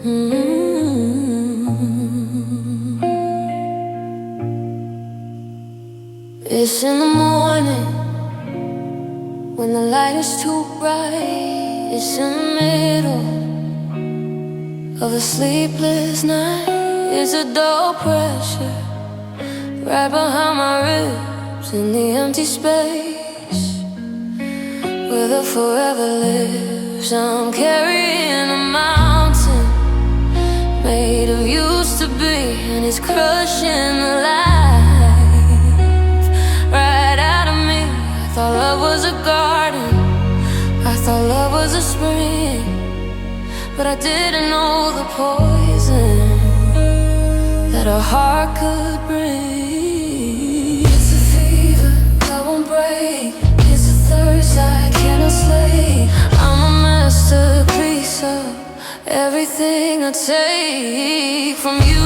It's in the morning when the light is too bright. It's in the middle of a sleepless night. It's a dull pressure right behind my ribs in the empty space where the forever lives. I'm carrying a mountain made of used to be, and it's crushing the life right out of me. I thought love was a garden, I thought love was a spring, but I didn't know the poison that a heart could bring. It's a fever that won't break, it's a thirst I cannot slay. I'm a masterpiece of everything I take from you.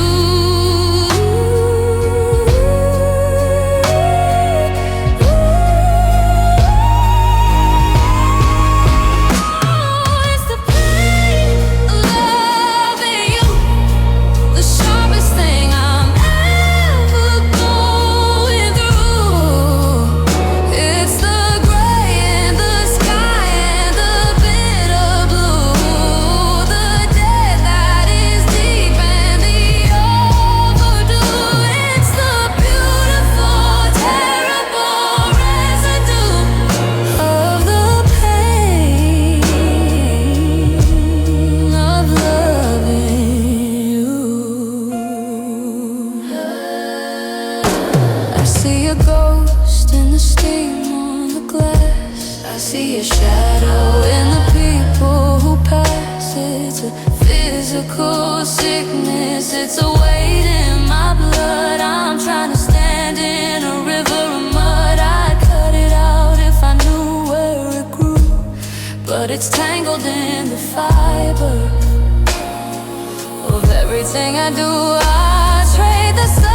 I see a ghost in the steam on the glass. I see a shadow in the people who pass. It's a physical sickness, it's a weight in my blood. I'm trying to stand in a river of mud. I'd cut it out if I knew where it grew, but it's tangled in the fiber of everything I do. I trade the sun,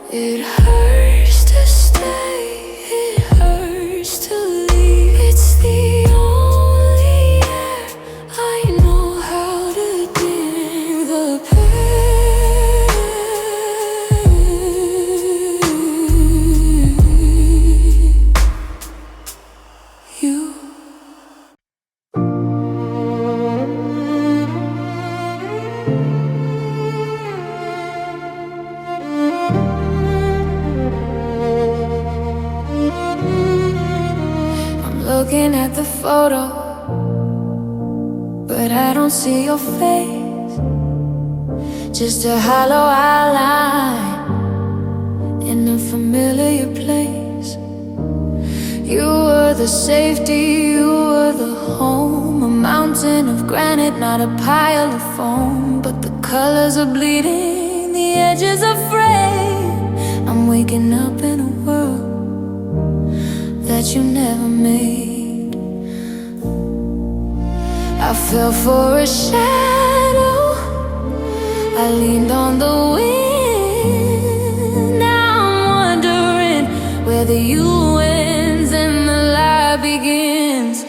it hurts to stay, it hurts to leave. It's the only air I know how to dim the pain. You looking at the photo, but I don't see your face. Just a hollow outline in a familiar place. You were the safety, you were the home. A mountain of granite, not a pile of foam. But the colors are bleeding, the edges are frayed. I'm waking up in a world that you never made. I fell for a shadow, I leaned on the wind. Now I'm wondering where the you ends and the lie begins.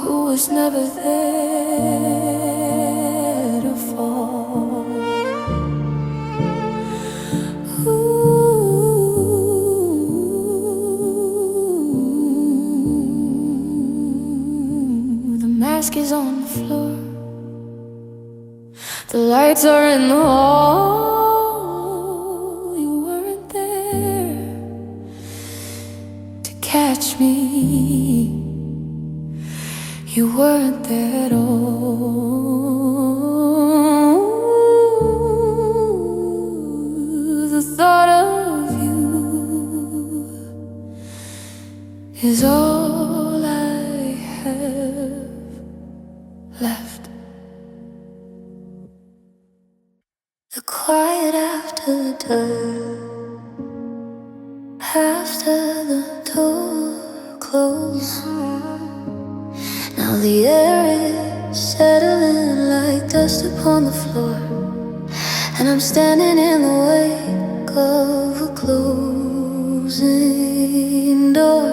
who was never there to fall. Ooh, the mask is on the floor, the lights are in the hall. You weren't there to catch me. You weren't there at all. The thought of you is all I have left. The quiet after the dark, after the door closed. Now the air is settling like dust upon the floor, and I'm standing in the wake of a closing door.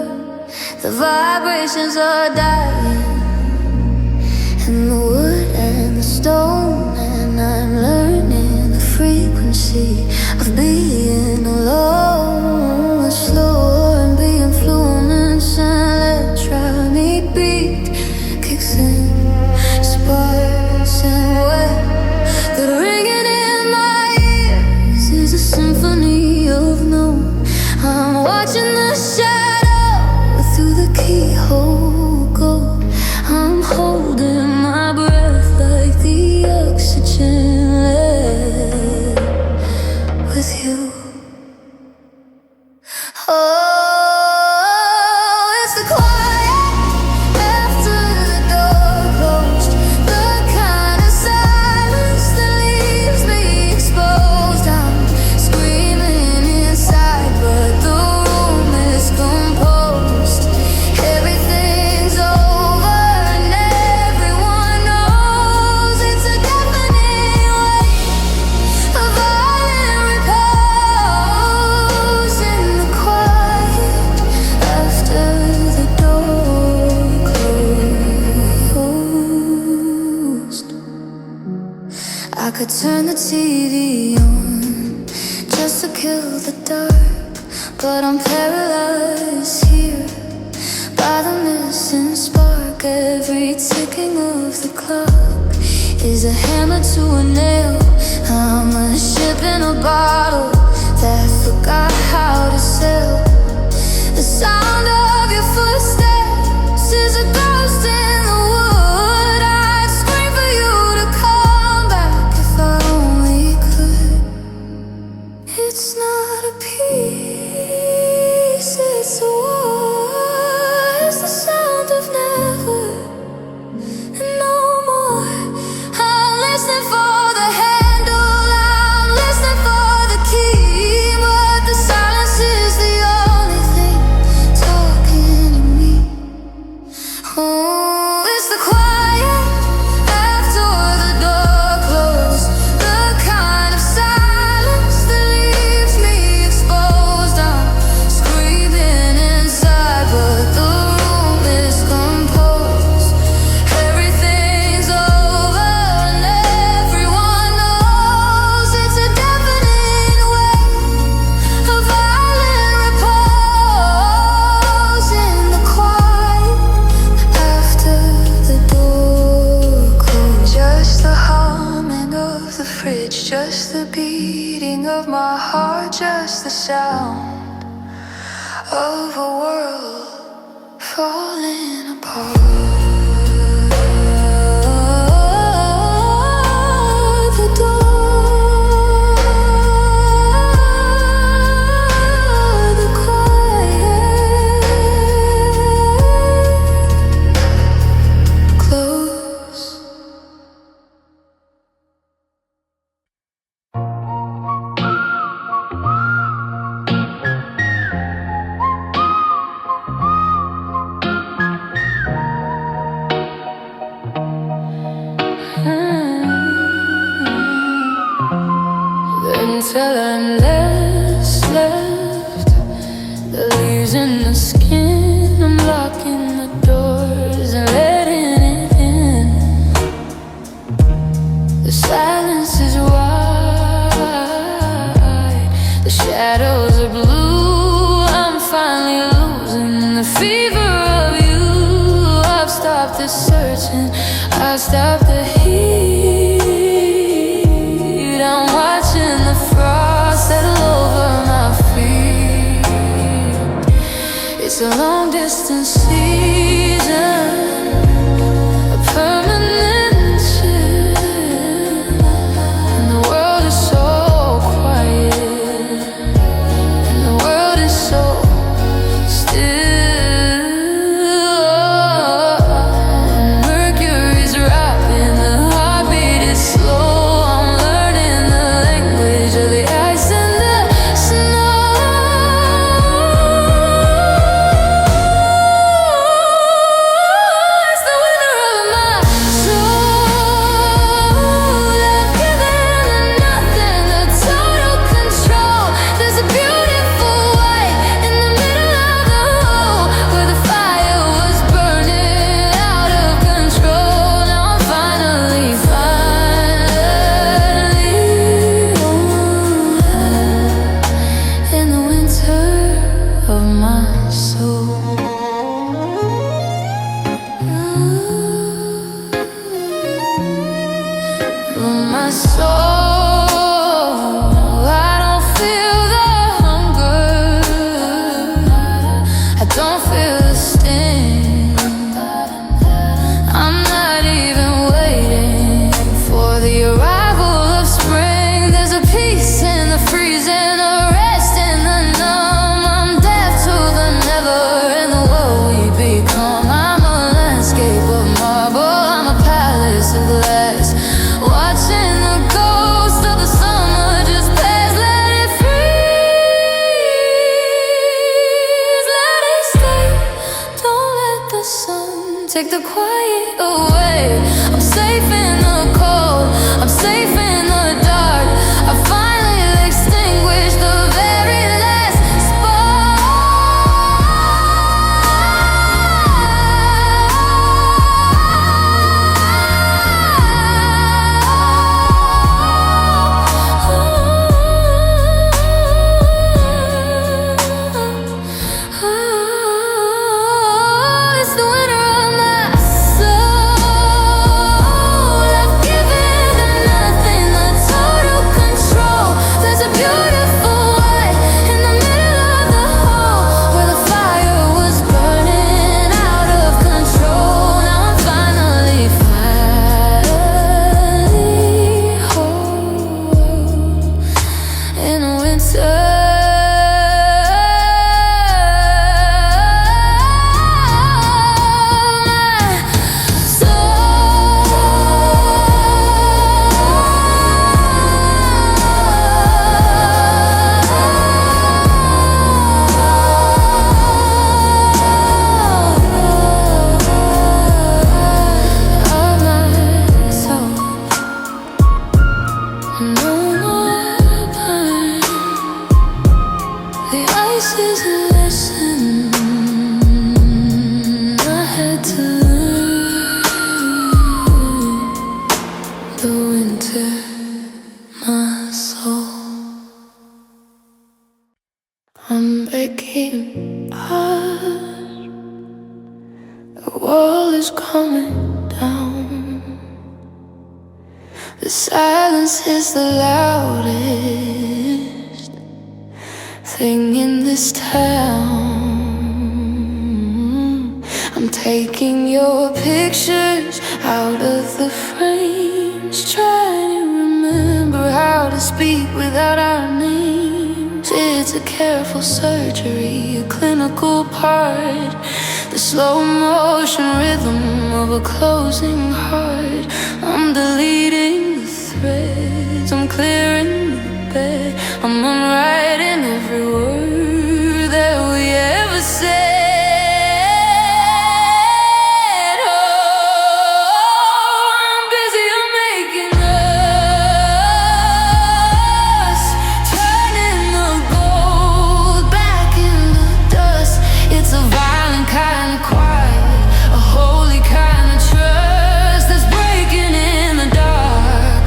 The vibrations are dying in the wood and the stone, and I'm learning the frequency of being alone. And slower and being fluent and let try me beat kicks in, sparks and wet. The ringing in my ears is a symphony of no. I'm watching the shadow through the keyhole go. I'm holding my breath like the oxygen left with you. Oh, it's the quiet after the door closed, the kind of silence that leaves me exposed. I'm screaming inside, but the room is composed. Everything's over and everyone knows it's a deafening wait of violent repose in the quiet after the door closed. I could turn the TV on just to kill the dark, but I'm paralyzed here by the missing spark. Every ticking of the clock is a hammer to a nail. I'm a ship in a bottle that forgot how to sail. The sound of your footsteps is a ghost in the wood. I'd scream for you to come back if I only could. It's not a peace, it's a war. It's the sound of never and no more. I'm listening for the handle, I'm listening for the key, but the silence is the only thing talking to me. Oh, it's the quiet after the door closed, the kind of silence that leaves me exposed. I'm screaming inside, but the room is composed. Everything's over and everyone knows it's a deafening wait of violent repose in the quiet after the door closed. Just the humming of the fridge, just the beating of my heart, just the sound of a world falling apart. The door, the quiet close. Until I'm left, the leaves in the skin. I'm locking the doors and letting searching. I stop the heat. I'm watching the frost settle over my feet. It's a long distance season, a permanent shift, and the world is so quiet, and the world is so still. Mercury's rising, the heartbeat is slow. I'm learning the language of the ice and the snow. It's the winter of my soul. I've given nothing, the total control. There's a beautiful white in the middle of the hole where the fire was burning out of control. Now I'm finally in the winter of my soul. My soul, I don't feel the hunger, I don't feel the sting. I'm not even waiting for the arrival of spring. There's a peace in the freezing, a rest in the numb. I'm deaf to the never and the world we become. I'm a landscape of marble, I'm a palace of glass, watching the ghost of the summer just pass. Let it freeze, let it stay. Don't let the sun take the quiet away. I'm safe in the cold, I'm safe in the dark. I finally extinguished the very last It's the winter of my soul. I've given nothing, the total control. There's a beautiful white in the middle of the hole where the fire was burning out of control. Now I'm finally whole in a winter. No more burn. The ice is a lesson I had to learn. The winter, my soul. I'm breaking apart. The wall is coming down. The silence is the loudest thing in this town. I'm taking your pictures out of the frames, trying to remember how to speak without our names. It's a careful surgery, a clinical part, the slow motion rhythm of a closing heart. I'm deleting the threads, I'm clearing the bed, I'm unwriting every word that we ever said.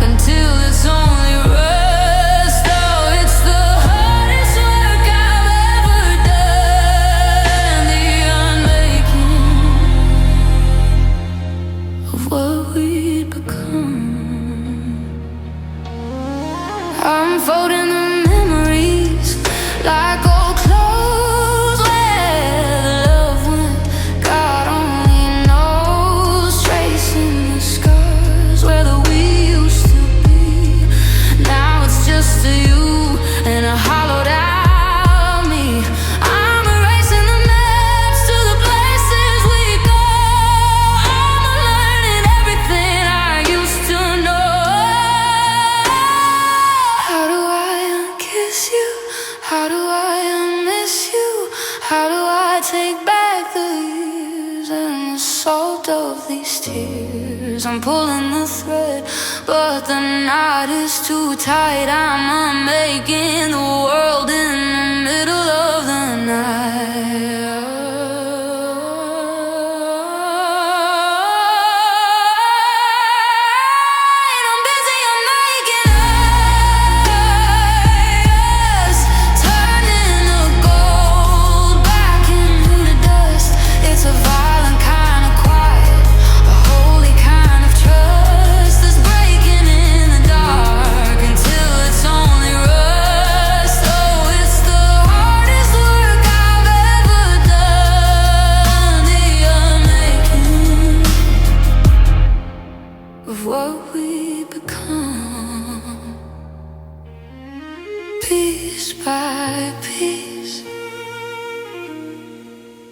Until it's only rust. Oh, it's the hardest work I've these tears. I'm pulling the thread, but the knot is too tight. I'm unmaking the world in the middle of the night. Of what we become, piece by piece,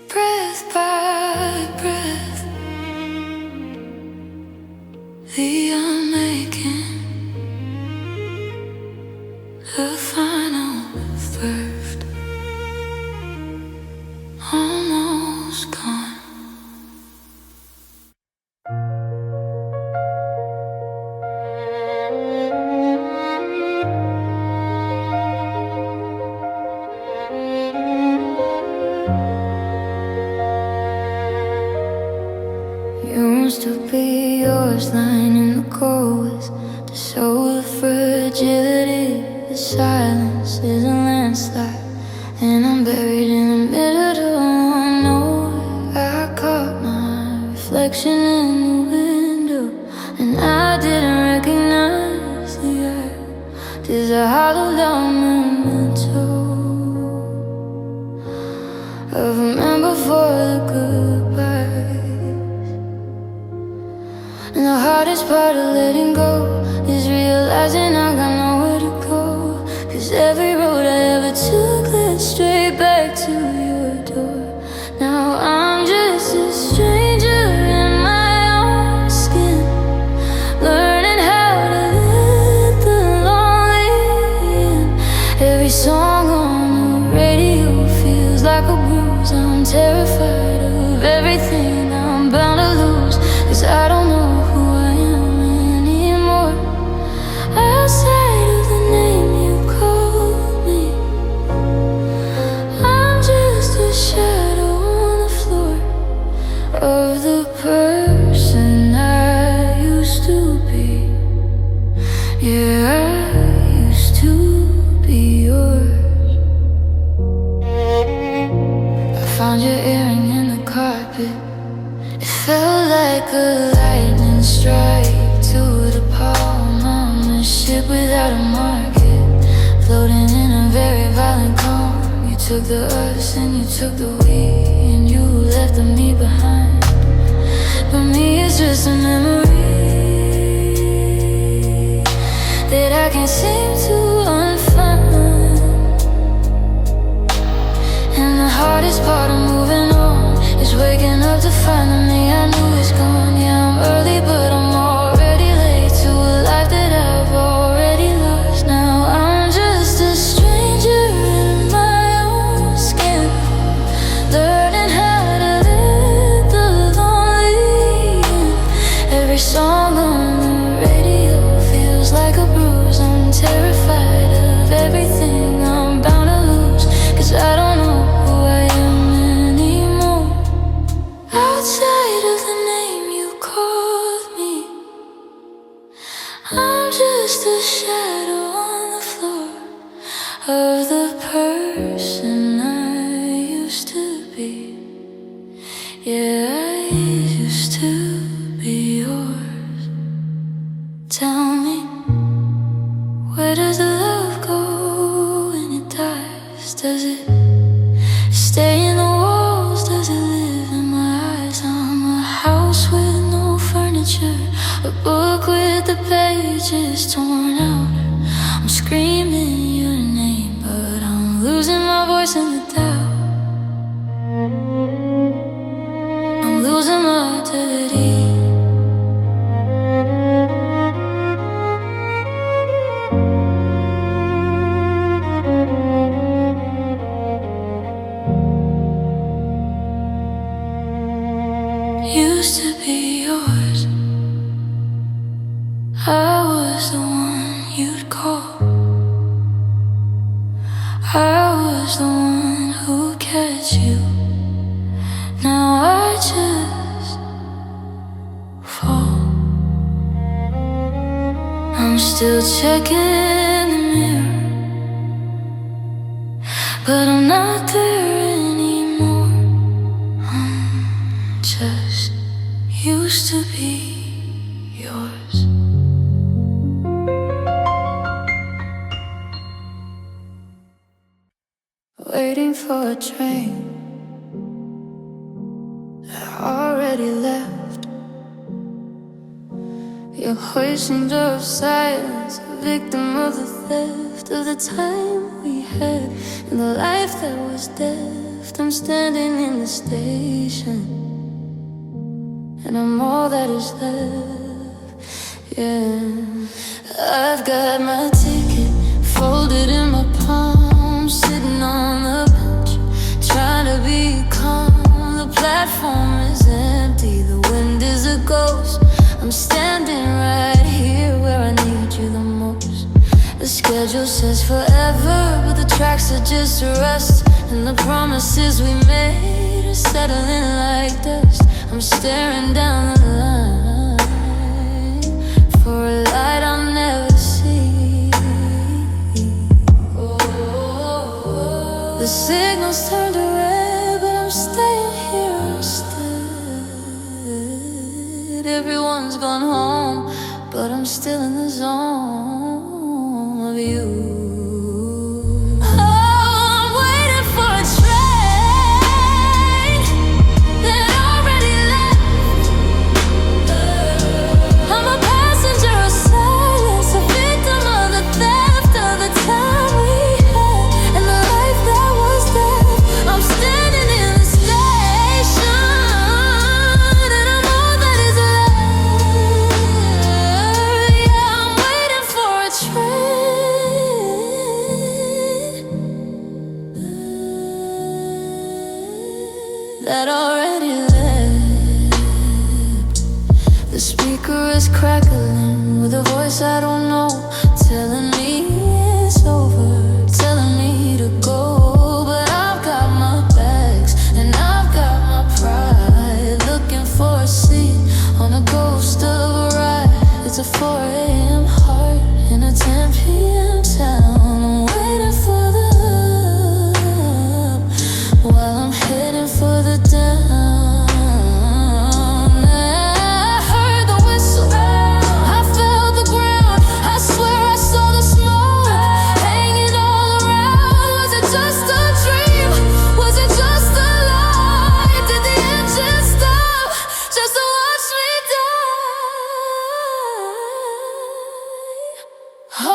breath by breath, the unmaking, the final first, almost gone. Used to be yours, lying in the cold, to show the fragility. The silence is a landslide, and I'm buried in the middle of nowhere. I caught my reflection in the window, and I didn't recognize the earth. There's a hollow down memento of a man before the goodbye. And the hardest part of letting go is realizing I got nowhere to go. 'Cause every road I ever took led straight back to your door. Now I'm just a stranger in my own skin, learning how to let the lonely in. Every song on the radio feels like a bruise. I'm terrified of everything I'm bound to lose, 'cause I don't know outside of the name you called me. I'm just a shadow on the floor of the person I used to be. Yeah, I used to be yours. I found your earring in the carpet. It felt like a lightning strike to the palm. Ship without a market, floating in a very violent calm. You took the us and you took the we, and you left the me behind. But me is just a memory that I can't seem to unfind. And the hardest part of moving on is waking up to find the me I knew is gone. Yeah, I'm early, but I'm already late to a life that I've already lost. Now I'm just a stranger in my own skin, learning how to let the lonely in. Every song on the radio feels like a bruise. I'm terrified of everything I'm bound to lose, 'cause I don't know who I am anymore. Outside of the name you called me, I'm just a shadow on the floor of the person I used to be. Yeah, I used to be yours. Tell me, where does the love go when it dies? Does it stay in the walls? Does it live in my eyes? I'm a house with no furniture, a book with the pages torn out. I'm screaming your name, but I'm losing my voice in the doubt. I'm losing my identity. Used to be yours. I was the one you'd call. I was the one who'd catch you. Now I just fall. I'm still checking the mirror, but I'm not there anymore. I'm just used to be yours. Waiting for a train that already left. You're hoisting door of silence, a victim of the theft of the time we had and the life that was deft. I'm standing in the station, and I'm all that is left. Yeah, I've got my ticket folded in my palm, sitting on the bench, trying to be calm. The platform is empty, the wind is a ghost. I'm standing right here where I need you the most. The schedule says forever, but the tracks are just rust, and the promises we made are settling like dust. I'm staring down the line for a light I'll never see. The signal's turned to red, but I'm staying here instead. Everyone's gone home, but I'm still in the zone of you. That already left. The speaker is crackling with a voice I don't know, telling me it's over, telling me to go. But I've got my bags and I've got my pride, looking for a seat on a ghost of a ride. It's a 4 a.m. heart in a 10 p.m. town. I'm waiting for the up while I'm heading for the down. I heard the whistle, I felt the ground. I swear I saw the smoke hanging all around. Was it just a dream? Was it just a lie? Did the engine stop just to watch me die? Oh,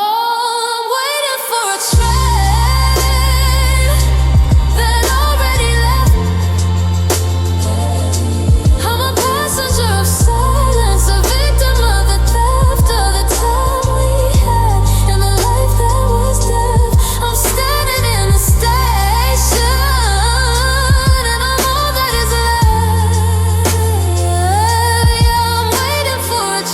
I'm waiting for a train that already left. I'm a passenger of silence, a victim of the theft of the time we had and the life that was deaf. I'm standing in the station, and I'm all that is left. Yeah, I'm waiting for a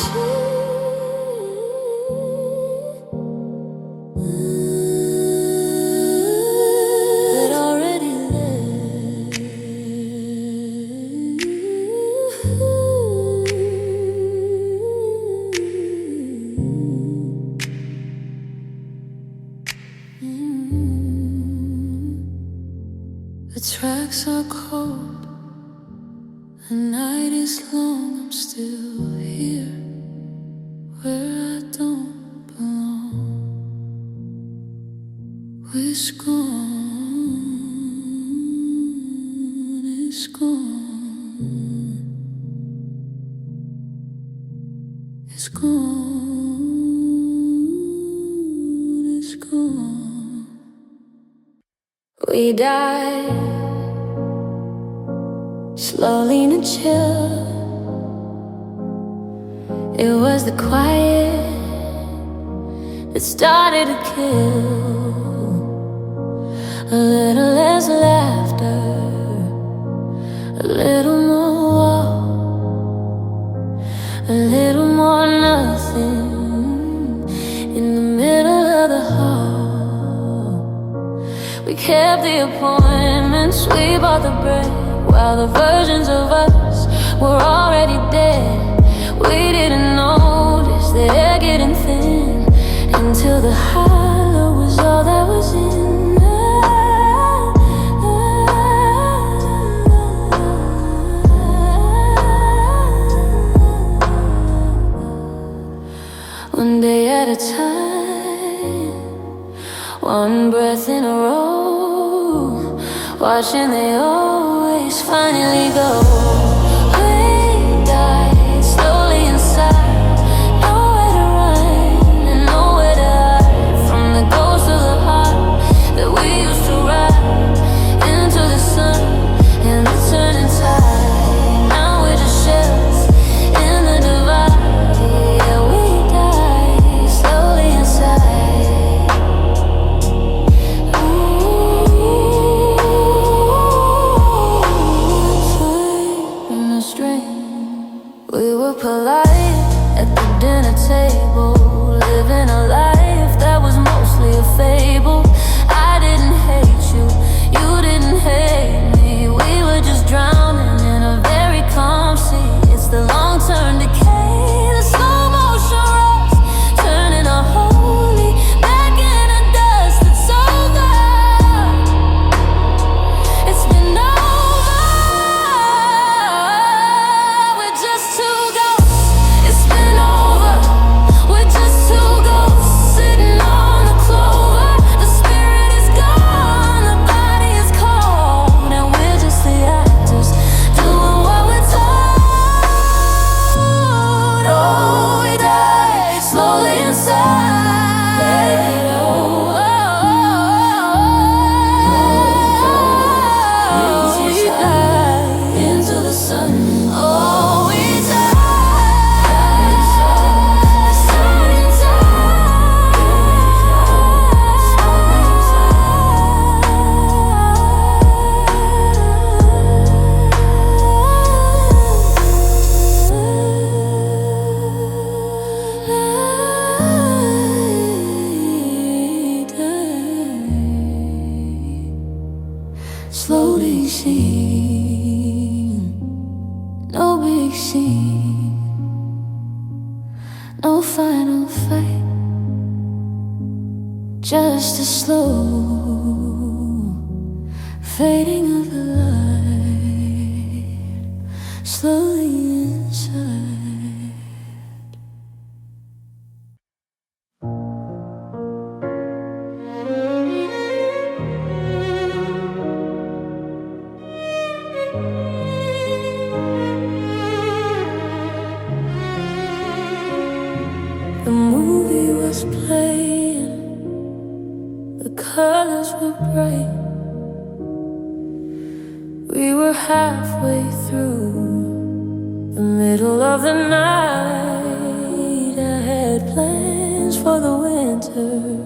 that already The tracks are cold, the night is long. I'm still here where I don't belong. It's gone, it's gone, it's gone, it's gone. We died slowly in a chill. It was the quiet that started to kill. A little less laughter, a little more war, a little more nothing. kept the appointments, we bought the bread, while the versions of us were already dead. We didn't notice the air getting thin until the hollow was all that was in. One day at a time, one breath in a row, watching they always finally go. We died slowly inside, nowhere to run and nowhere to hide from the ghost of the heart that we used to ride into the sun and the turning tide. Now we're just shells in the divide. Yeah, we died slowly inside. In a string, we were polite at the dinner table, living a life that was mostly a fable. I didn't hate you, you didn't hate me. We were just drowning in a very calm sea. It's the long-term decay, the slow motion rush, turning a holy back into dust. It's over, it's been over. We're just two ghosts. It's been over. We're just two ghosts sitting on the clover. The spirit is gone, the body is cold, and we're just the actors doing what we're told. Oh, we died slowly inside. Oh, we died into the sun. Oh, we died slowly slowly seen, no big scene, no final fight, just a slow fading of the light, slowly inside. The movie was playing, the colors were bright. We were halfway through the middle of the night. I had plans for the winter,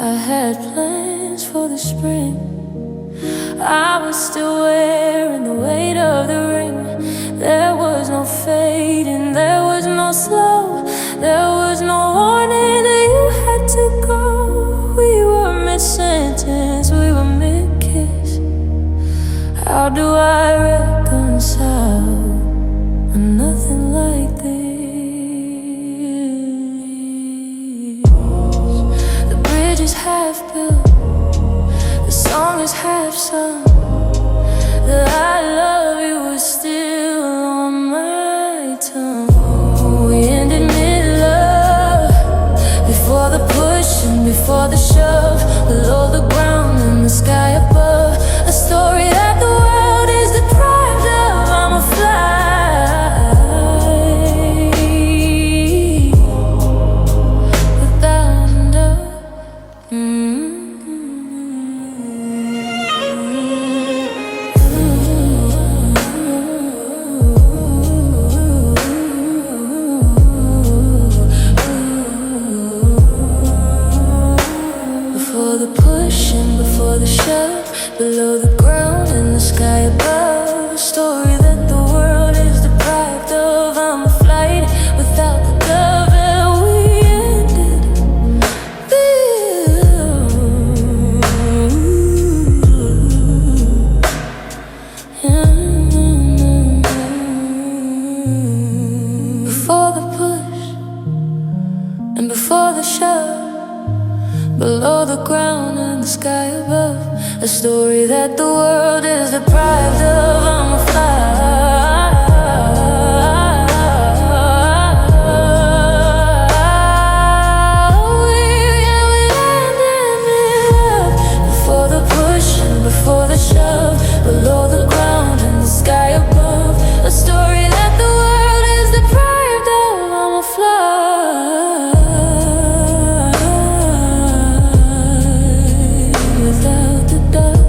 I had plans for the spring. I was still wearing the weight of the ring. There was no fading, there was no slow, there was no warning that you had to go. We were mid-sentence, we were mid-kiss. How do I reconcile a nothing like this? The bridge is half built, the song is half sung. The I love you was still on my tongue. We ended mid-love, before the push and before the shove, below the ground and the sky above. A story that the world is deprived of. I'm a fly without enough. Before the push and before the shove, below the ground and the sky above. A story that the world is deprived of. I'm a flight without the dove, and we ended. the push and before the shove, below the ground and the sky above, a story that the world is deprived of. I'm a fly. Before the shove, below the ground and the sky above, a story that the world is deprived of. I'm a fly without the dove.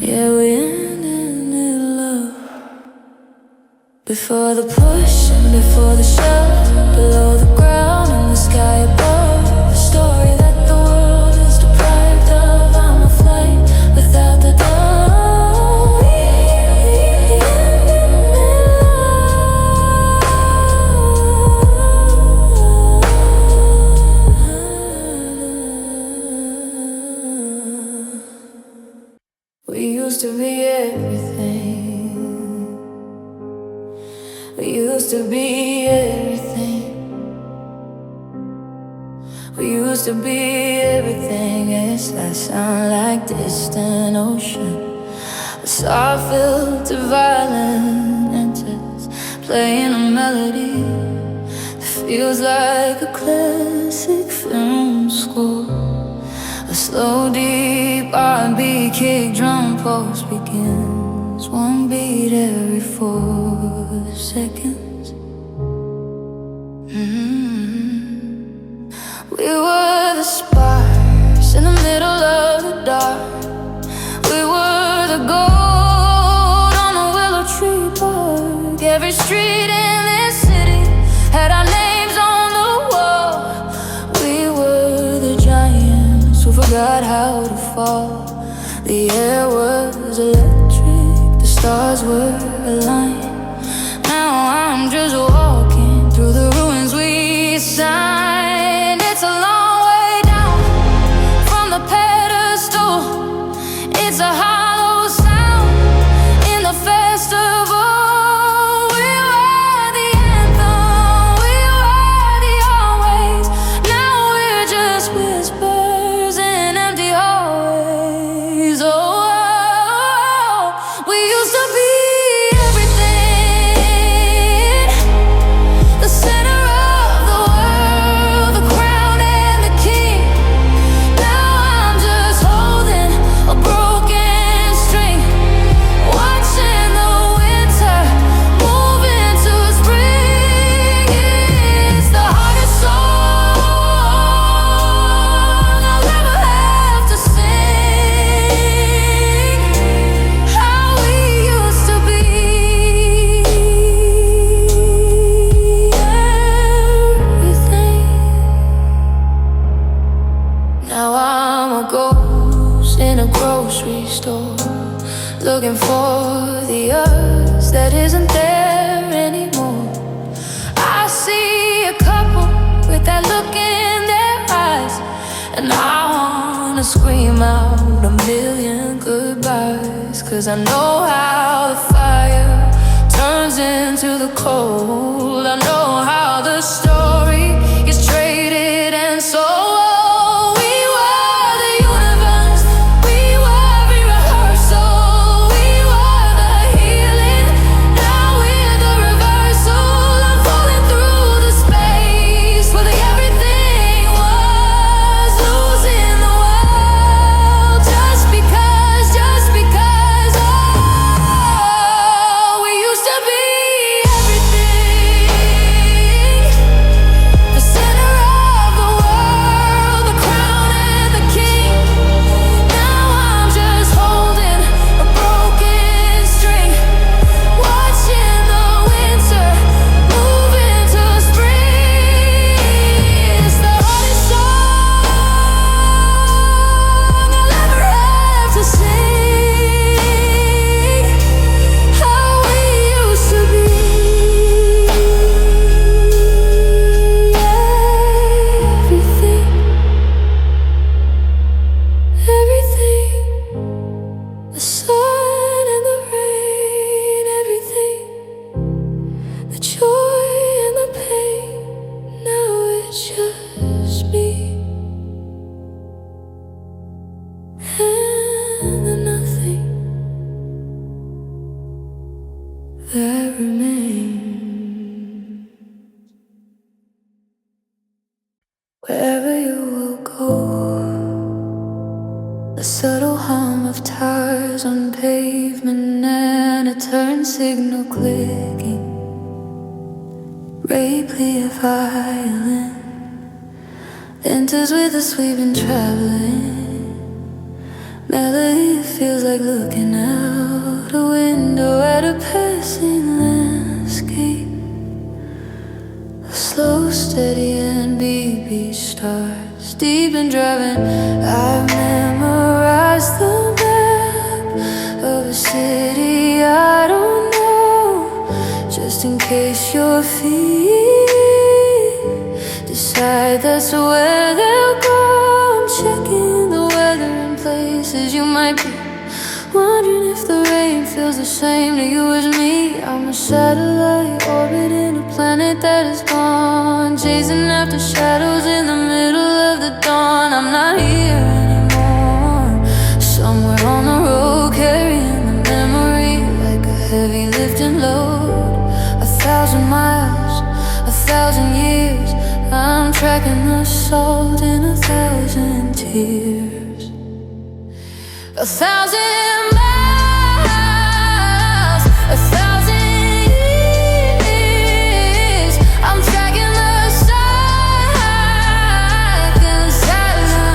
Yeah, we ended in love. Before the push and before the shove, below the ground and the sky above, a story that without the dawn. We used to be everything. We used to be everything. We used to be everything. Yes, that sound like distant ocean. A soft filter violin enters, playing a melody that feels like a classic film score. A slow, deep R&B kick drum pulse begins, one beat every 4 seconds. We were the sparks in the middle of the dark. We were the gold on a willow tree bark. Every street in this city had our names on the wall. We were the giants who forgot how to fall. The air was electric, the stars were aligned. Now I'm just walking through the ruins we signed. It's a long way down from the pedestal. It's a hollow sound in the festival. We were the anthem, we were the always. Now we're just whispers in empty hallways. Oh, we used to be everything, the center of the world, the crown and the king. Now I'm just holding a broken string, watching the winter move into spring. It's the hardest song I'll ever have to sing. How we used to be everything. Now I'm a ghost in a grocery store, looking for the us that isn't there anymore. I see a couple with that look in their eyes, and I wanna scream out a million goodbyes. 'Cause I know how the fire turns into the cold. I know how the story is traded and sold. We were the universe, we were rehearsal. We were the healing, now we're the reversal. I'm falling through the space where the everything was, losing the world just because, oh, we used to be everything. pavement and a turn signal clicking. Replay of violin enters with us, we've been traveling. Melody feels like looking out a window at a passing landscape. A slow, steady and beat starts deep in driving. I've memorized the map of a city I don't know, just in case your feet decide that's where they'll go. I'm checking the weather in places you might be, wondering if the rain feels the same to you as me. I'm a satellite orbiting a planet that is gone, chasing after shadows in the middle of the dawn. I'm not here anymore, somewhere on the road, carrying the memory like a heavy lifting load. 1,000 miles, 1,000 years, I'm tracking the salt in 1,000 tears. 1,000 miles, 1,000 years, I'm tracking the salt in 1,000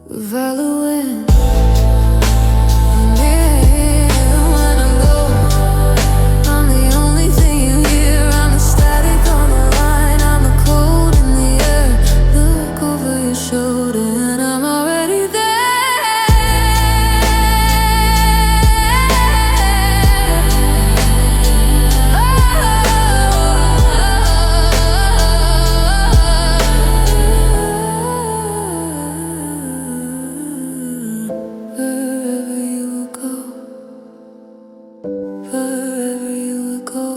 Valuing, when I go, I'm the only thing you hear. I'm the static on the line, I'm the cold in the air. Look over your shoulder and I'm already there. Wherever you will go, wherever you will go,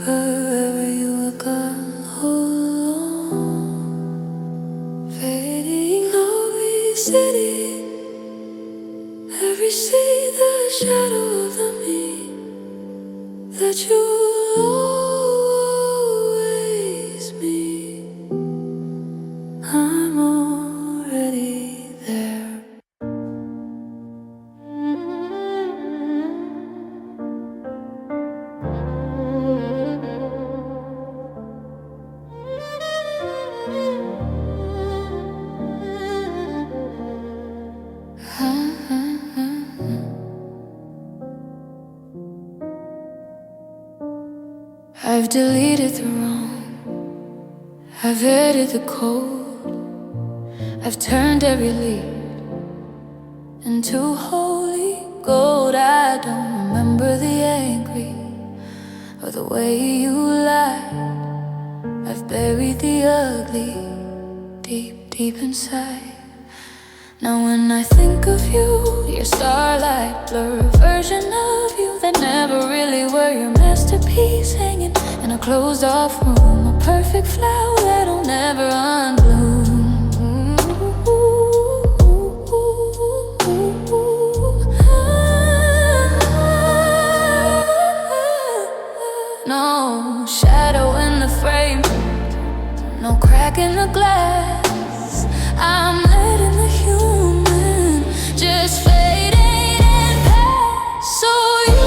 wherever you will go, hold on. Fading every city, every sea, the shadow of the me that you'll always meet. I'm already there. I've deleted the wrong, I've edited the code, I've turned every leaf into holy gold. I don't remember the angry or the way you lied. I've buried the ugly deep, deep inside. Now when I think of you, your starlight blur, a version of you that never really were your masterpiece, hanging in a closed off room, a perfect flower that'll never unbloom. No shadow in the frame, no crack in the glass. I'm letting the human just fade and pass. So you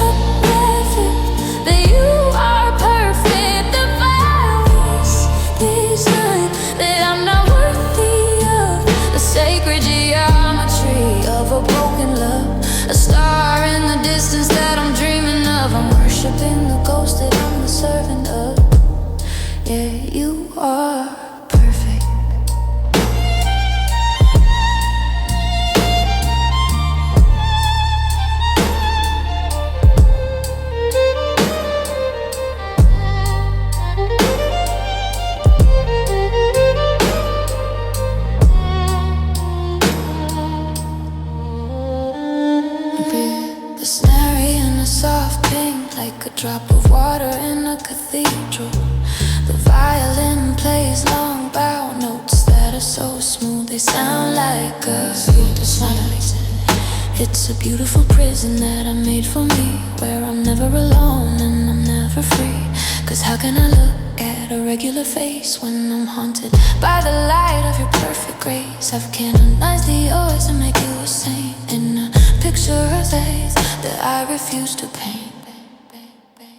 are perfect, that you are perfect. The virus design that I'm not worthy of, the sacred geometry of a broken love, a star in the distance that I'm dreaming of. I'm worshiping the ghost that I'm the servant of. Yeah, you are. a drop of water in a cathedral. The violin plays long bow notes that are so smooth they sound like a sonnet. It's a beautiful prison that I made for me, where I'm never alone and I'm never free. Cause how can I look at a regular face when I'm haunted by the light of your perfect grace? I've canonized the yours and make you a saint in a picture of faith that I refuse to paint.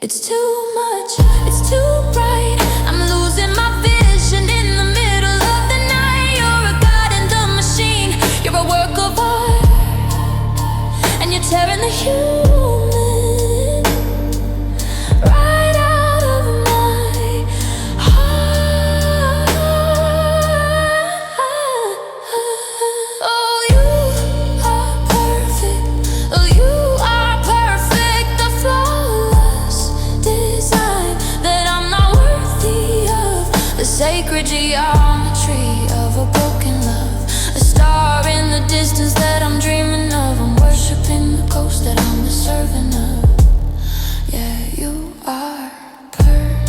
It's too much, it's too bright, I'm losing my vision in the middle of the night. You're a god in the machine, you're a work of art, and you're tearing the human right out of my heart. Oh, you are perfect, oh, you are perfect, the flawless design that I'm not worthy of, the sacred geometry of a broken love, a star in the distance that I'm dreaming of. I'm worshiping the ghost that I'm the servant of. Yeah, you are perfect.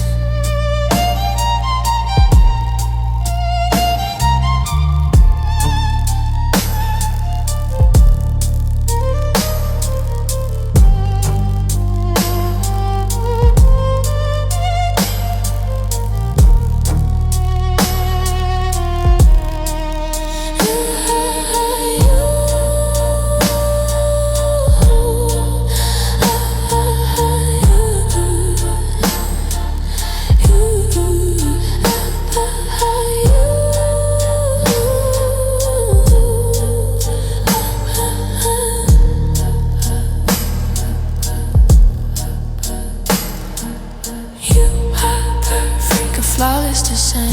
Flawless design,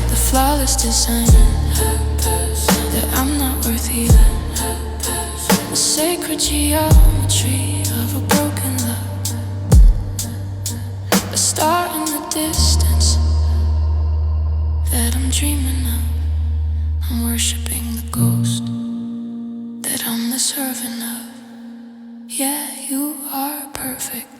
the flawless design that I'm not worthy of, the sacred geometry of a broken love, a star in the distance that I'm dreaming of. I'm worshiping the ghost that I'm the servant of. Yeah, you are perfect.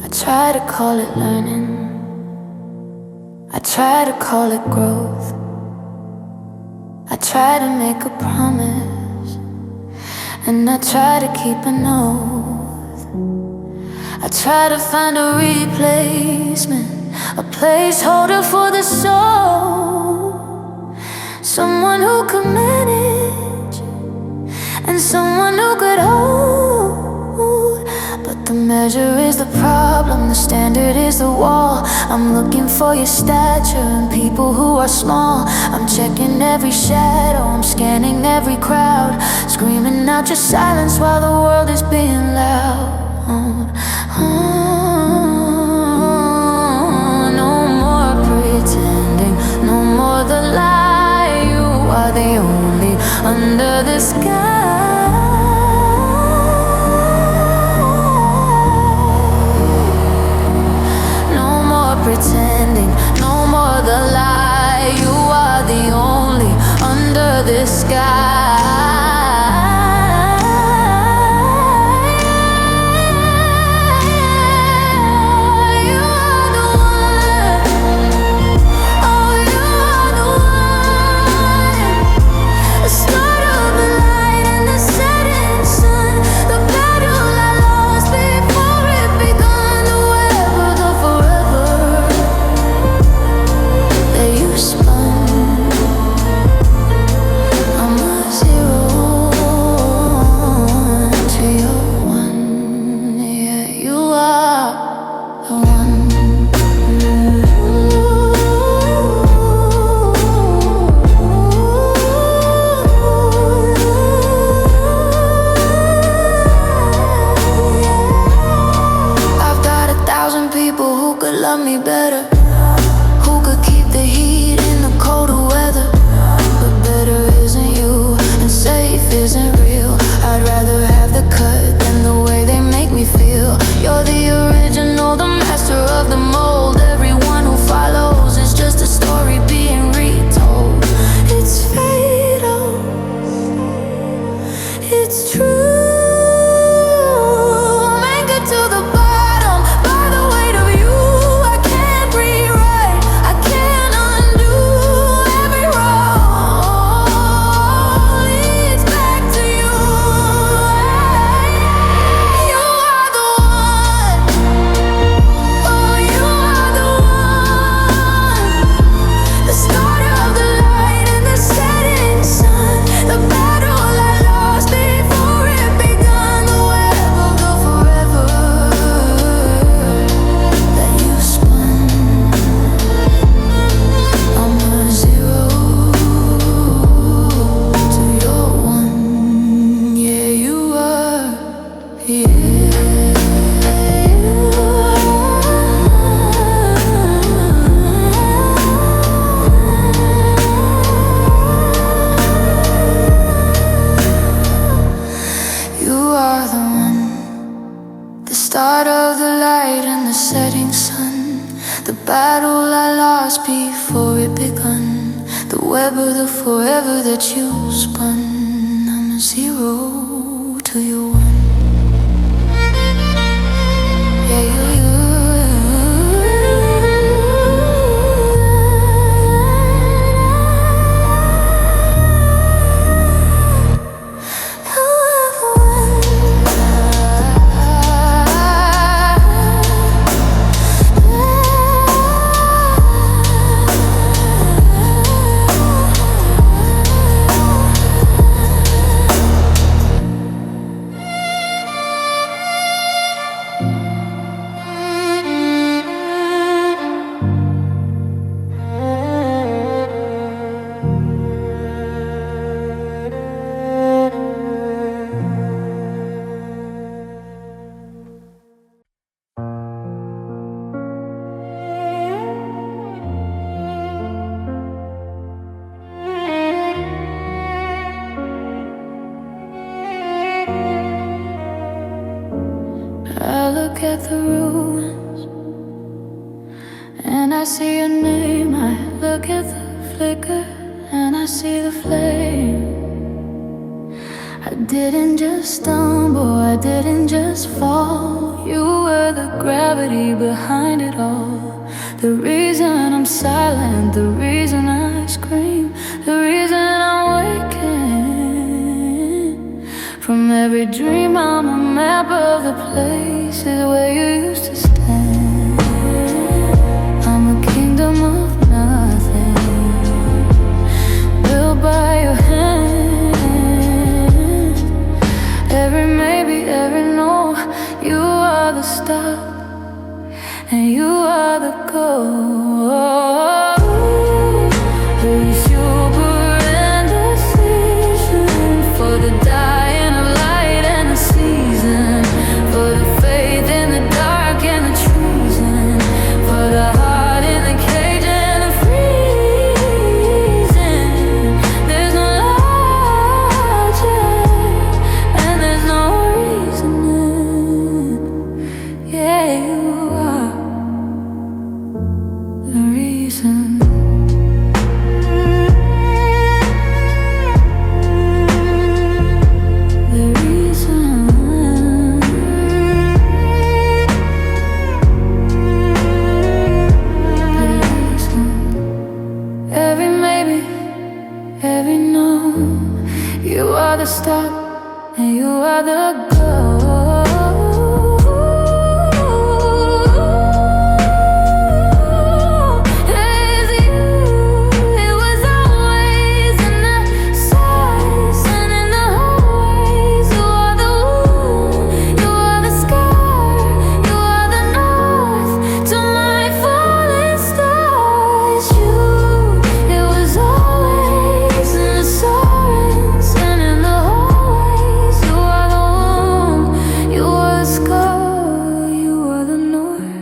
I try to call it learning, I try to call it growth, I try to make a promise, and I try to keep an oath. I try to find a replacement, a placeholder for the soul, someone who could manage and someone who could hold. But the measure is the problem, the standard is the wall. I'm looking for your stature and people who are small. I'm checking every shadow, I'm scanning every crowd, screaming out your silence while the world is being loud. No more pretending, no more the lie. You are the only under the sky. Pretending, no more the lie. You are the only under the sky. You are the one. Oh, you are the one. The start of the light and the setting sun. The battle I lost before it begun. The web of the forever that you spun. I must battle I lost before it begun. The web of the forever that you spun. I'm a zero to your one. Yeah, you. I look at the ruins and I see your name. I look at the flicker and I see the flame. I didn't just stumble, I didn't just fall. You were the gravity behind it all. The reason I'm silent, the reason I scream, the reason I'm waking. From every dream I'm a map of the places where you used to stand. I'm a kingdom of nothing, built by your hand. Every maybe, every no, you are the stop and you are the goal. The super indecision for the dying of light and the season, for the faith in the dark and the treason, for the heart in the cage and the freezing. There's no logic and there's no reasoning. Yeah, you are the reason. The reason. The reason. Every maybe, every no, you are the stop and you are the goal. It's you. It was always in the sights and in the hallways. You are the wound, you are the scar, you are the north to my falling stars. You, it was always in the sirens and in the hallways. You are the wound, you are the scar, you are the north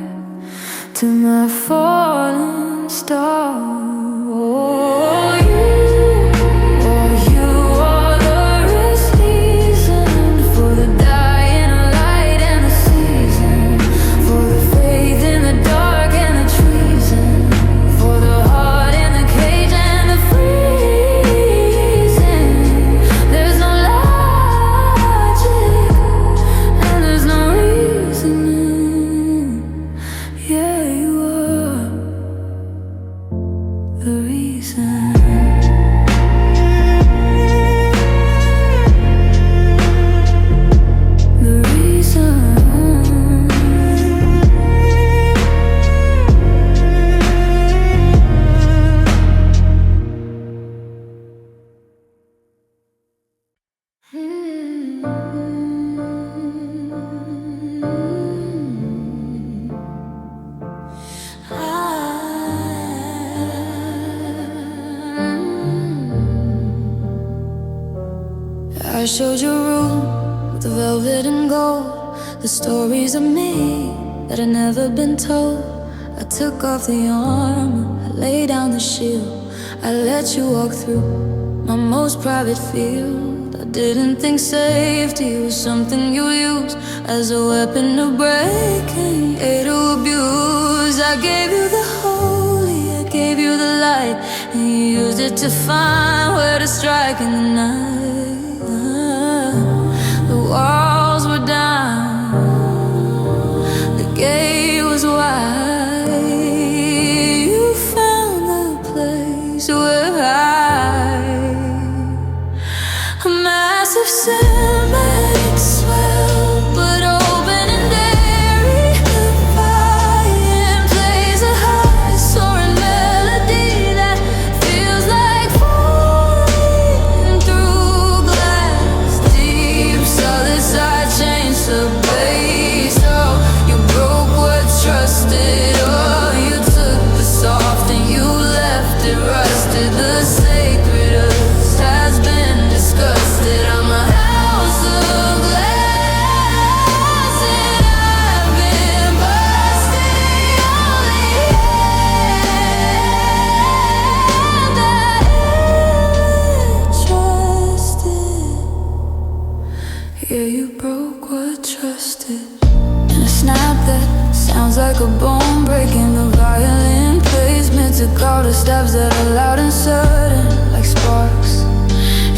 to my falling star. Oh, you are the reason for the dying of light and the season, for the faith in the dark and the treason, for the heart in the cage and the freezing. There's no logic and there's no reasoning. Yeah, you are the reason. The reason. I showed you a room with the velvet and gold, the stories of me that had never been told. I took off the armor, I laid down the shield, I let you walk through my most private field. I didn't think safety was something you use as a weapon of breaking, to abuse. I gave you the hope gave you the light, and you used it to find where to strike in the night. The walls were down, the gate was wide. You found the place where a massive sandbag swell, but open and airy. Defying plays a high soaring melody that feels like falling through glass. Deep solid side change the bass. Oh, you broke what trusted. Oh, you took the soft and you left it rusted. The sacred us has been disgusted. I'm a house of glass and I've been busted. The only hand that ever trusted. Yeah, you broke what trusted. In a snap that sounds like a bone breaking, the violin plays music, all the stabs that are loud and sudden like sparks.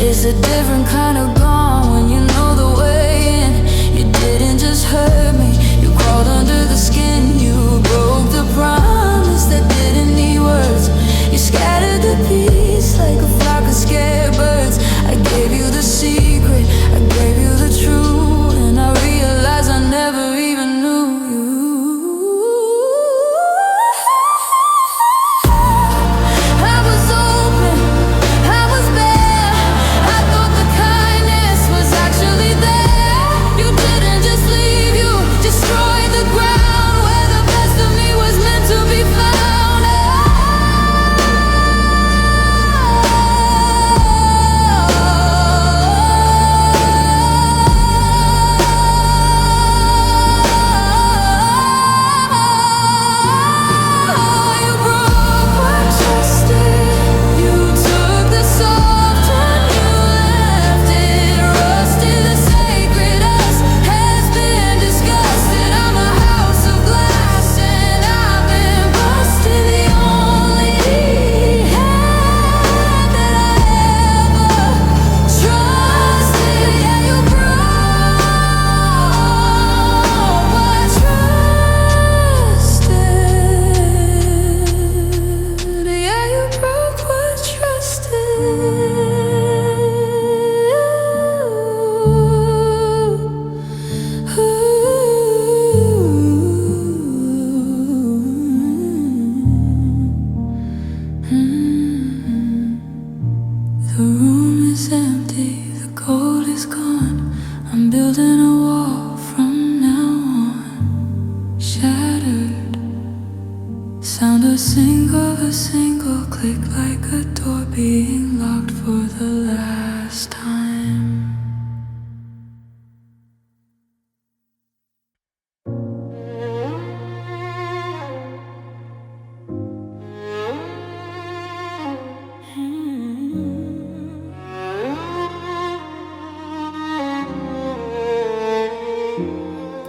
It's a different kind of gone when you know the way in. You didn't just hurt me, you crawled under the skin. You broke the promise that didn't need words. You scattered the peace like a flock of scared birds. I gave you the secret, I gave you the truth, and I realized I never even knew you. I was open, I was bare. I thought the kindness was actually there. You didn't just leave, you destroyed the ground where the best of me was meant to be found. You broke what trusted. You took the soft and you left it rusted. The sacred us has been disgusted. I'm a house of glass and I've been busted. The only hand that I ever trusted. Yeah, you broke what trusted. Yeah, you broke what trusted. The room is empty, the cold is gone. I'm building a wall from now on. Shattered, sound a single click like a door being locked for the last time.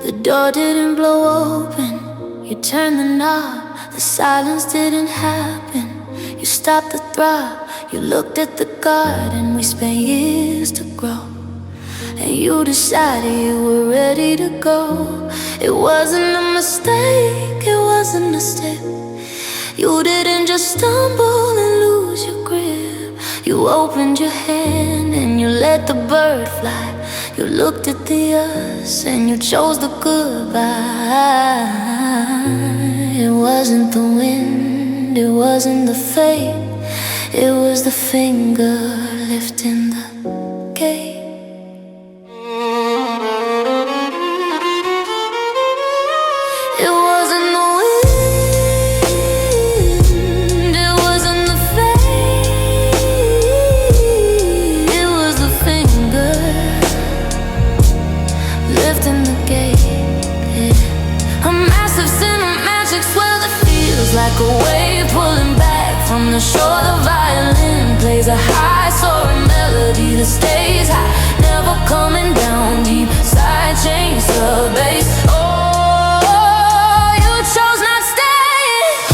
The door didn't blow open, you turned the knob. The silence didn't happen, you stopped the throb. You looked at the garden we spent years to grow, and you decided you were ready to go. It wasn't a mistake, it wasn't a step. You didn't just stumble and lose your grip. You opened your hand and you let the bird fly. You looked at the us and you chose the goodbye. It wasn't the wind, it wasn't the fate. It was the finger lifting the gate. It wasn't the wind, it wasn't the fate. It was the finger lifting the gate. A massive cinematic swell that feels like a wave pulling back from the shore. The violin plays a high soaring melody that stays high, never coming down deep. Side change the bass. Oh, chose not staying.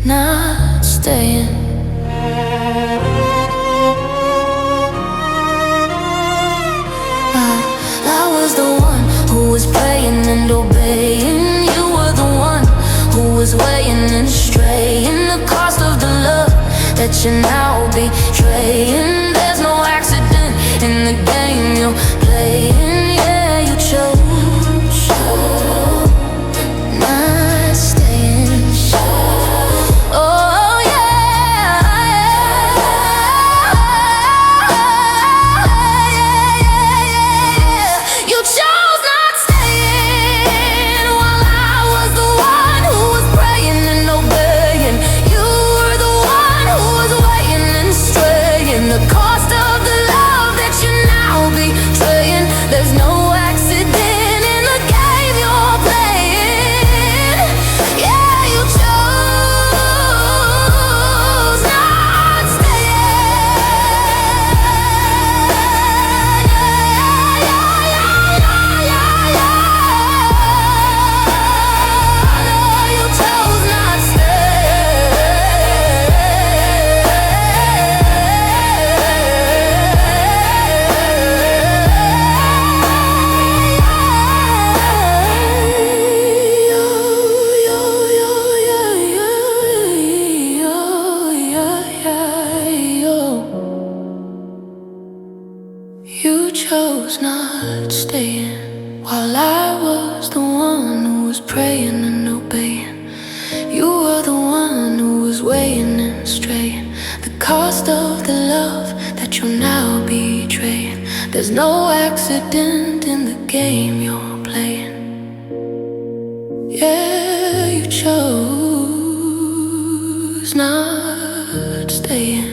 not staying. I was the one who was praying and obeying. You were the one who was weighing and straying. The cost of the love that you're now betraying. There's no accident in the game you're playing. Yeah, you chose not staying. Oh yeah, you chose not staying while I was the one who was praying and obeying. You were the one who was weighing and straying. The cost of the love that you now betraying. There's no accident in the game you're playing. Yeah, you chose not staying. You chose not You chose not staying while I was the one who was praying and obeying. You were the one who was weighing and straying. The cost of the love that you're now betraying. There's no accident in the game you're playing. Yeah, you chose not staying.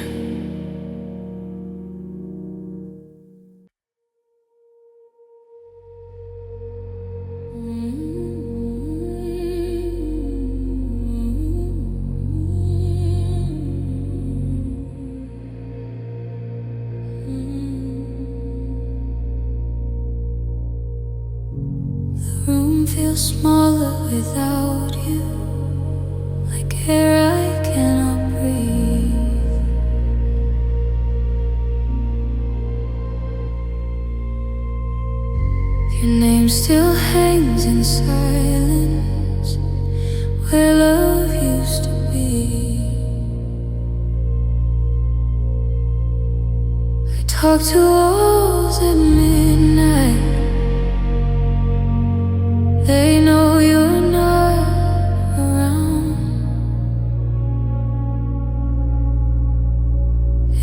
The room feels smaller without you, like air I cannot breathe. Your name still hangs in silence, where love used to be. I talk to walls at midnight. They know you're not around.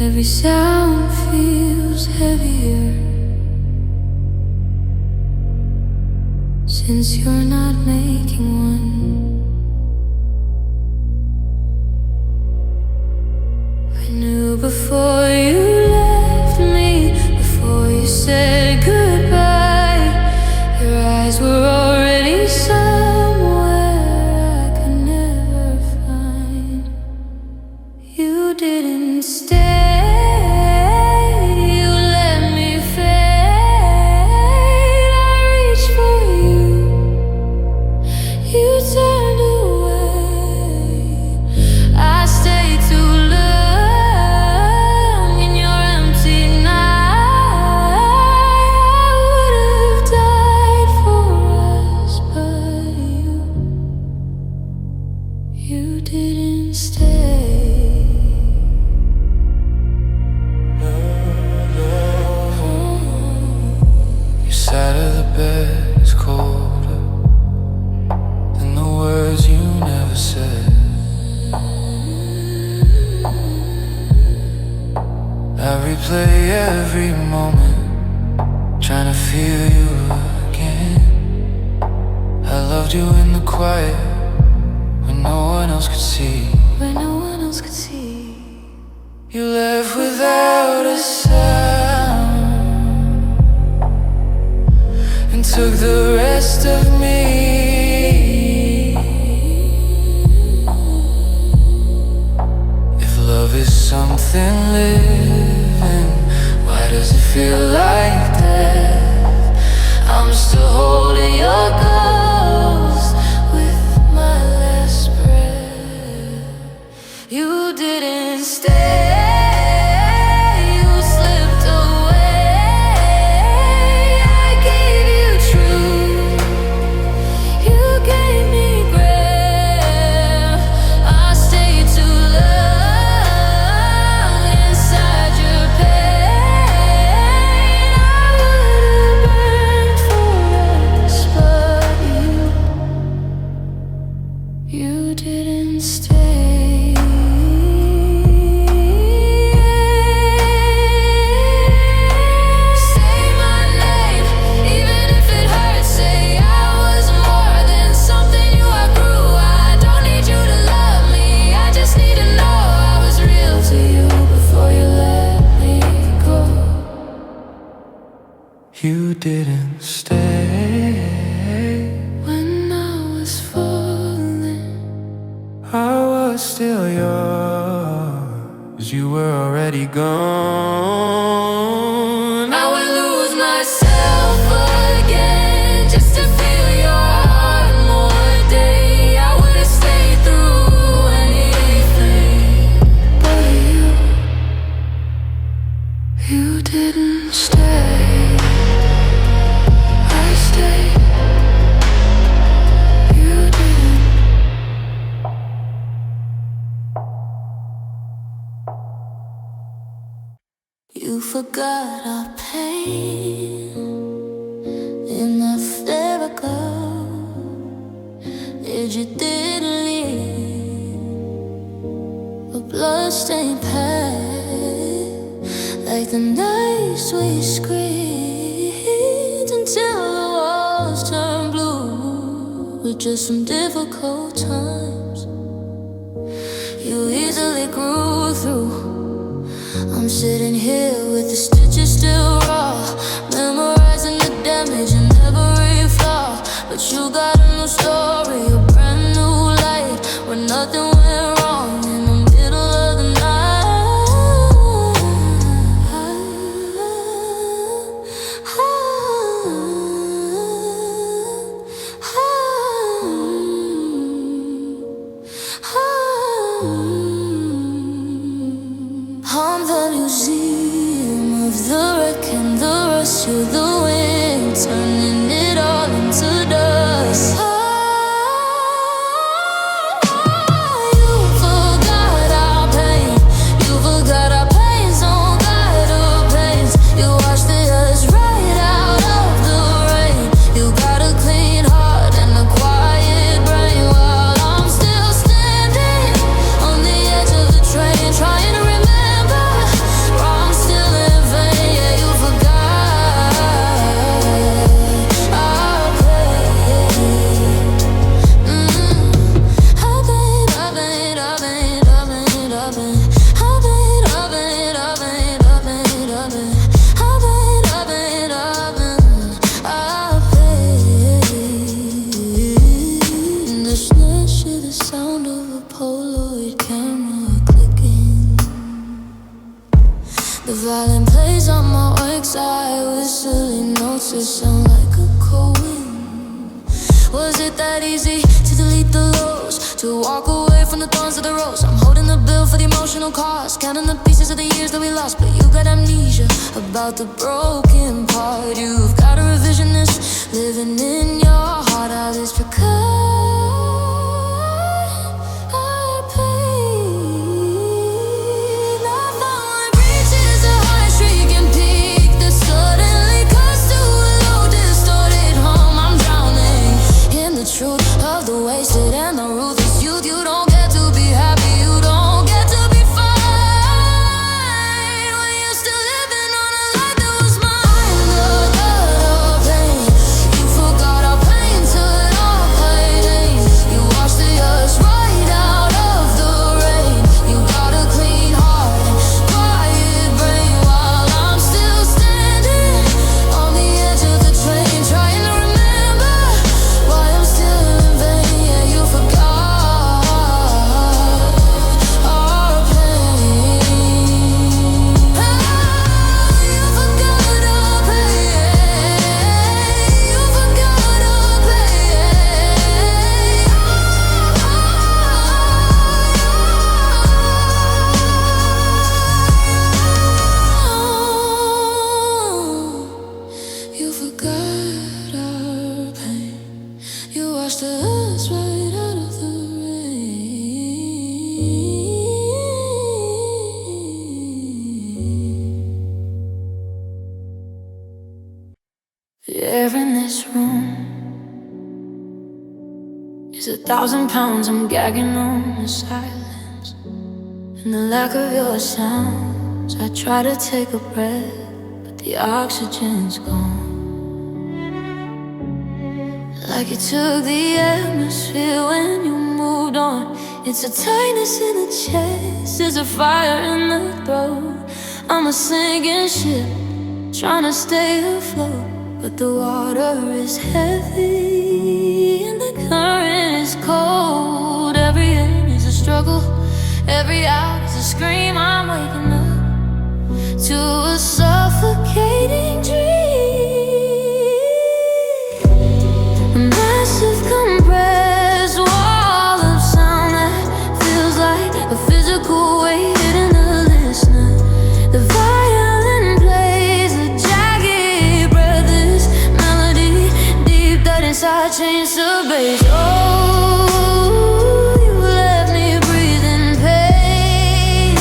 Every sound feels heavier since you're not making one. I knew before you left me, before you said goodbye, your eyes were already somewhere I could never find. You didn't stay. You didn't stay. Your side of the bed is colder than the words you never said. I replay every moment, trying to feel you again. I loved you in the quiet, when no one else could see. When no one else could see. You left without a sound and took the rest of me. If love is something living, why does it feel like death? I'm still holding your ghost with my last breath. You didn't stay, you slipped away. I gave you truth, you gave me breath. I stayed too long inside your pain. I would've burned for us, but you didn't stay. You didn't stay When I was falling, I was still yours. You were already gone. I would lose myself again just to feel your heart more day. I would've stayed through anything, but you didn't stay. You forgot our pain in the Therico. Did you didn't leave a bloodstained path like the nights we screamed until the walls turned blue with just some difficult times you easily grew through. I'm sitting here with the stitches still raw, memorizing the damage and every flaw. But you got a new story, a brand new light, where nothing went wrong in the middle of the I'm the museum of the wreck and the rust. You're the wind, turning it all into dust. You forgot our pain, you forgot our pains, don't guide our pains. You washed the us right out of the rain. You got a clean heart and a quiet brain, while I'm still standing on the edge of the train, trying to the violin plays on my work side with silly notes that sound like a cold wind. Was it that easy to delete the lows, to walk away from the thorns of the rose? I'm holding the bill for the emotional cost, counting the pieces of the years that we lost. But you got amnesia about the broken part. You've got a revisionist living in your heart. All this because truth of the wasted and the ruthless youth. You don't get to be happy, you don't get to be fine when you're still living on a life that was mine. The gut of pain, you forgot our pain till it all paid in. 1,000 pounds, I'm gagging on the silence and the lack of your sounds. I try to take a breath, but the oxygen's gone. Like you took the atmosphere when you moved on. It's a tightness in the chest, it's a fire in the throat. I'm a sinking ship, trying to stay afloat, but the water is heavy and the current is cold. Every in is a struggle, every out is a scream. I'm waking up to a suffocating dream. A massive compressed wall of sound that feels like a physical weight hitting the listener. The violin plays a jagged breathless melody deep that inside chains to bass. Oh, you left me breathing pain.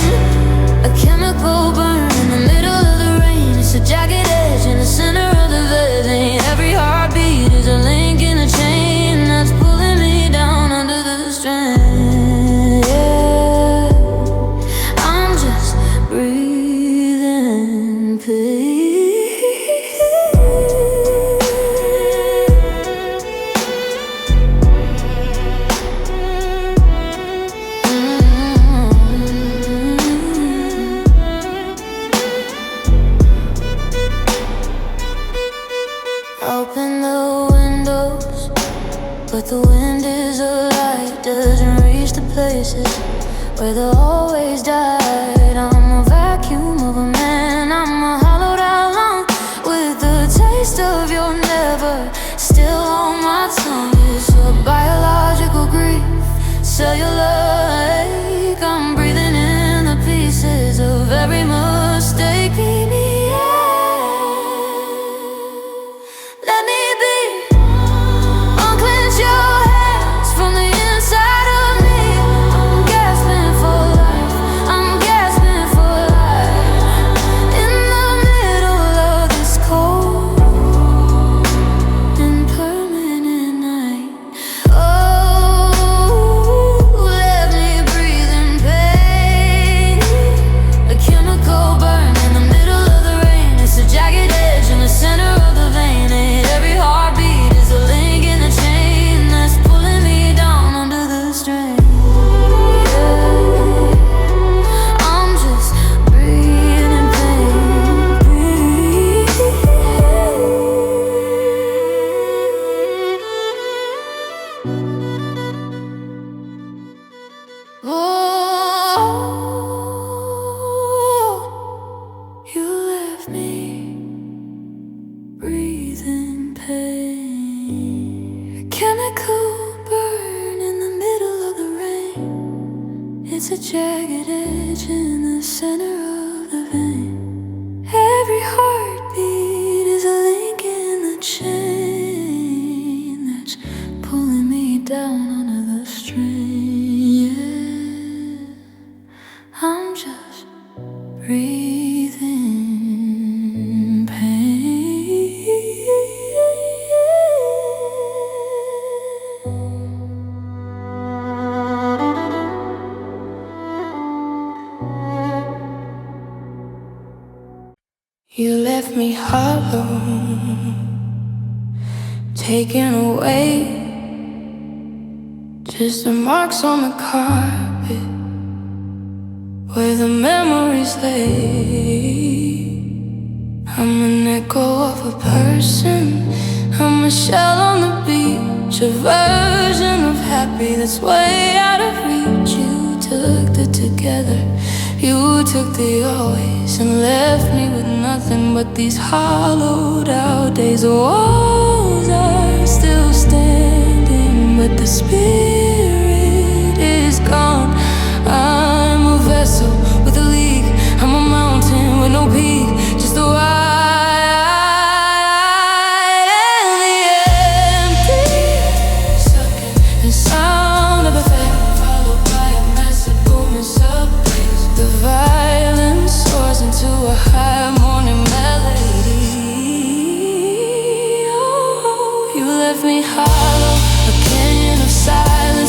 A chemical burn in the middle of the rain. It's a jagged edge in the center of the vein. Every heartbeat is a link in a chain that's pulling me down under the strain. Yeah, I'm just breathing pain. Open the windows, but the wind is a light, doesn't reach the places where the always died. I'm a vacuum of a man, I'm a hollowed out lung with the taste of your never still on my tongue. It's a biological grief, cellular ache. I'm breathing in the pieces of every mistake. Keep me let me be. Unclench your hands from the inside of me. I'm gasping for life, I'm gasping for life. In the middle of this cold and permanent night. Oh, let me breathe in pain. A chemical burn in the middle of the rain. It's a jagged edge in the center of the vein. Every heartbeat is a link in the chain that's pulling me down under the strain. Yeah, I'm just breathing pain. Oh, you left me breathing pain. A chemical burn in the middle of the rain. It's a jagged edge in the center of the vein. Every heartbeat is a link in the chain that's pulling me down under the strain. Yeah, I'm just breathing pain. You left me hollow, taken away, just the marks on the carpet where the memories lay. I'm an echo of a person, I'm a shell on the beach, a version of happy that's way out of reach. You took the together, you took the always, and left me with nothing but these hollowed out days. The walls are still standing, but the spirit is gone. I'm a vessel with a leak, I'm a mountain with no peak, just a wide and the empty, sucking the sound of a fan, followed by a massive booming sub bass. The violence soars into a high morning melody. Oh, you left me hollow, a canyon of silence.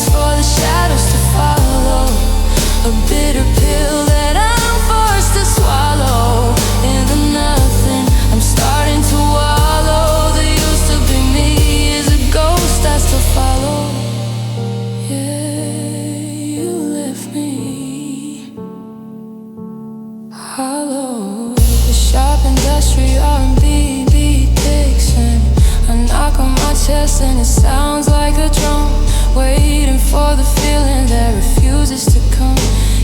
Street R&B beat Dixon. I knock on my chest and it sounds like a drum, waiting for the feeling that refuses to come.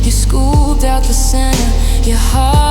You scooped out the center, your heart